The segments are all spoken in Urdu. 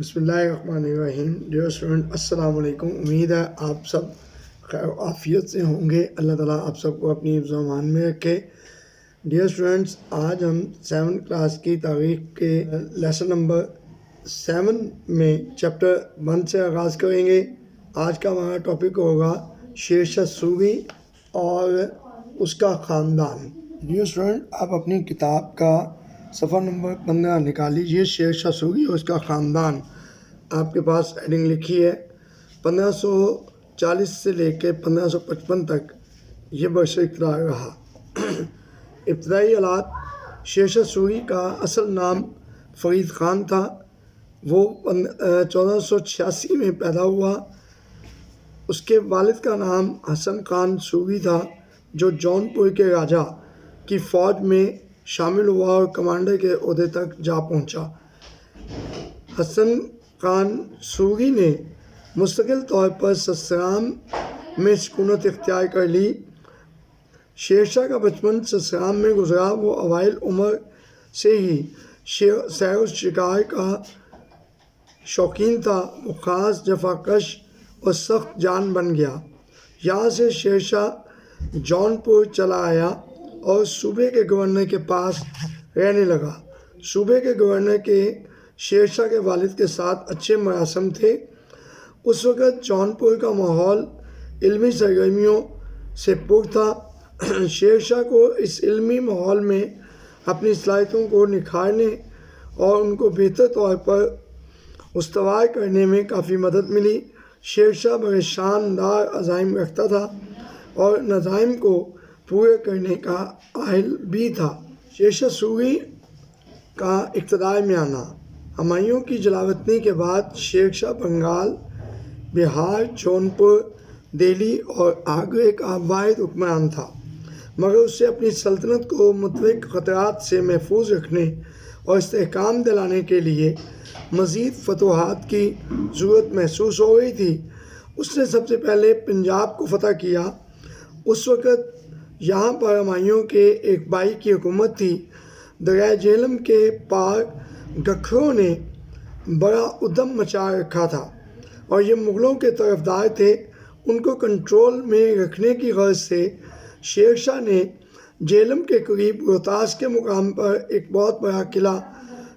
بسم اللہ الرحمن الرحیم۔ ڈیئر اسٹوڈنٹ، السلام علیکم۔ امید ہے آپ سب خیر و عافیت سے ہوں گے۔ اللہ تعالیٰ آپ سب کو اپنی حفظ و امان میں رکھے۔ ڈیئر اسٹوڈنٹس، آج ہم 7 کلاس کی تاریخ کے لیسن نمبر 7 میں چیپٹر 1 سے آغاز کریں گے۔ آج کا ہمارا ٹاپک ہوگا شیر شاہ سوری اور اس کا خاندان۔ ڈیئر اسٹوڈنٹ، آپ اپنی کتاب کا صفحہ نمبر 15 نکال لیجیے۔ شیر شاہ سوری اور اس کا خاندان آپ کے پاس ہیڈنگ لکھی ہے۔ 1540 سے لے کے 1555 تک یہ برس اقتدار رہا۔ ابتدائی حالات: شیر شاہ سوری کا اصل نام فرید خان تھا۔ وہ 1486 میں پیدا ہوا۔ اس کے والد کا نام حسن خان سوری تھا، جو جون پور کے راجا کی فوج میں شامل ہوا اور کمانڈر کے عہدے تک جا پہنچا۔ حسن خان سوری نے مستقل طور پر سسرام میں سکونت اختیار کر لی۔ شیر شاہ کا بچپن سسرام میں گزرا۔ وہ اوائل عمر سے ہی سیر و شکار کا شوقین تھا۔ وہ خاص جفا کش اور سخت جان بن گیا۔ یہاں سے شیر شاہ جون پور چلا آیا اور صوبے کے گورنر کے پاس رہنے لگا۔ صوبے کے گورنر کے شیر شاہ کے والد کے ساتھ اچھے مراسم تھے۔ اس وقت جون پور کا ماحول علمی سرگرمیوں سے پر تھا۔ شیر شاہ کو اس علمی ماحول میں اپنی صلاحیتوں کو نکھارنے اور ان کو بہتر طور پر استوار کرنے میں کافی مدد ملی۔ شیر شاہ بڑے شاندار عزائم رکھتا تھا اور نظائم کو پورے کرنے کا اہل بھی تھا۔ شیر شاہ سوری کا اقتدار میں آنا: ہمایوں کی جلاوطنی کے بعد شیر شاہ بنگال، بہار، جون پور، دہلی اور آگرے کا واحد حکمران تھا، مگر اسے اپنی سلطنت کو متعدد خطرات سے محفوظ رکھنے اور استحکام دلانے کے لیے مزید فتوحات کی ضرورت محسوس ہو رہی تھی۔ اس نے سب سے پہلے پنجاب کو فتح کیا۔ اس وقت یہاں پر ہمایوں کے ایک بھائی کی حکومت تھی۔ دریائے جہلم کے پار گکھروں نے بڑا ادھم مچا رکھا تھا اور یہ مغلوں کے طرفدار تھے۔ ان کو کنٹرول میں رکھنے کی غرض سے شیر شاہ نے جہلم کے قریب روہتاس کے مقام پر ایک بہت بڑا قلعہ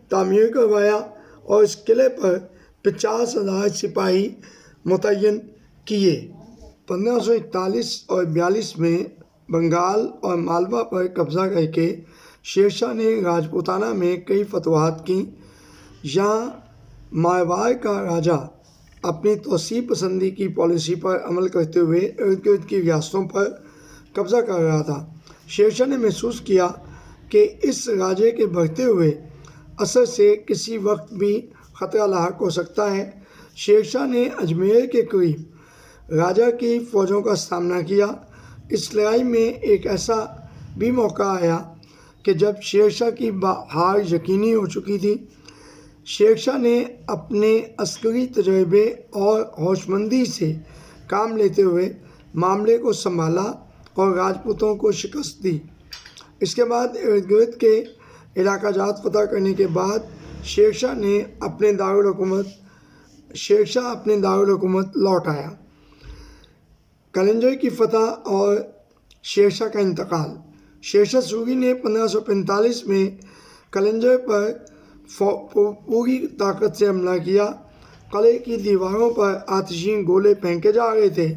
تعمیر کروایا اور اس قلعے پر 50,000 سپاہی متعین کیے۔ 1541 اور 42 میں بنگال اور مالوا پر قبضہ کر کے شیر شاہ نے راجپوتانہ میں کئی فتوحات کیں۔ یہاں مارواڑ کا راجا اپنی توسیع پسندی کی پالیسی پر عمل کرتے ہوئے ارد گرد کی ریاستوں پر قبضہ کر رہا تھا۔ شیر شاہ نے محسوس کیا کہ اس راجے کے بڑھتے ہوئے اثر سے کسی وقت بھی خطرہ لاحق ہو سکتا ہے۔ شیر شاہ نے اجمیر کے قریب راجا کی فوجوں کا سامنا کیا۔ اس لڑائی میں ایک ایسا بھی موقع آیا کہ جب شیر شاہ کی ہار یقینی ہو چکی تھی۔ شیر شاہ نے اپنے عسکری تجربے اور ہوشمندی سے کام لیتے ہوئے معاملے کو سنبھالا اور راجپوتوں کو شکست دی۔ اس کے بعد ارد گرد کے علاقہ جات فتح کرنے کے بعد شیر شاہ اپنے دارالحکومت لوٹ آیا۔ قلندر کی فتح اور شیر شاہ کا انتقال: شیر شاہ سوری نے 1545 میں قلندر پر پوری طاقت سے حملہ کیا۔ قلعے کی دیواروں پر آتشین گولے پھینکے جا رہے تھے۔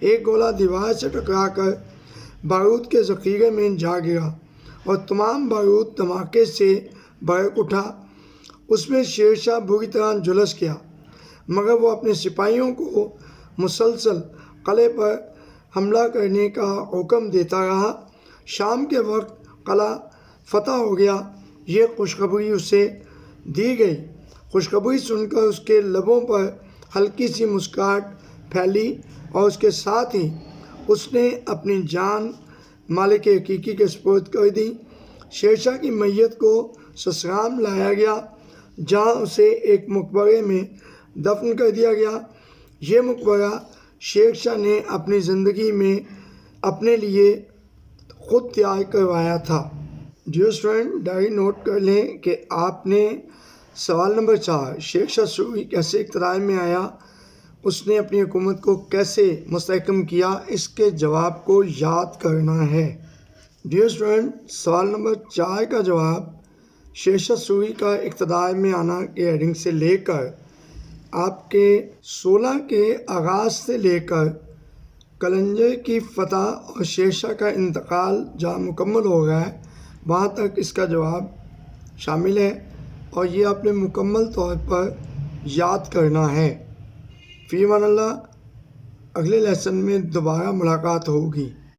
ایک گولہ دیوار سے ٹکرا کر بارود کے ذخیرے میں جا گرا اور تمام بارود دھماکے سے بھڑک اٹھا۔ اس میں شیر شاہ بری طرح جھلس گیا، مگر وہ اپنے سپاہیوں کو مسلسل قلعے پر حملہ کرنے کا حکم دیتا رہا۔ شام کے وقت قلعہ فتح ہو گیا۔ یہ خوشخبری اسے دی گئی۔ خوشخبری سن کر اس کے لبوں پر ہلکی سی مسکراہٹ پھیلی اور اس کے ساتھ ہی اس نے اپنی جان مالک حقیقی کے سپرد کر دی۔ شیر شاہ کی میت کو سسرام لایا گیا، جہاں اسے ایک مقبرے میں دفن کر دیا گیا۔ یہ مقبرہ شیر شاہ نے اپنی زندگی میں اپنے لیے خود تیار کروایا تھا۔ ڈیئر اسٹوڈنٹ، ڈائری نوٹ کر لیں کہ آپ نے سوال نمبر 4، شیخ شاہ سوری کیسے اقتدار میں آیا؟ اس نے اپنی حکومت کو کیسے مستحکم کیا؟ اس کے جواب کو یاد کرنا ہے۔ ڈیئر اسٹوڈنٹ، سوال نمبر 4 کا جواب شیخ شاہ سوری کا اقتدار میں آنا کے ہیڈنگ سے لے کر آپ کے 16 کے آغاز سے لے کر قلندر کی فتح اور شیر شاہ کا انتقال جہاں مکمل ہو گیا ہے وہاں تک اس کا جواب شامل ہے، اور یہ آپ نے مکمل طور پر یاد کرنا ہے۔ فی امان اللہ، اگلے لیسن میں دوبارہ ملاقات ہوگی۔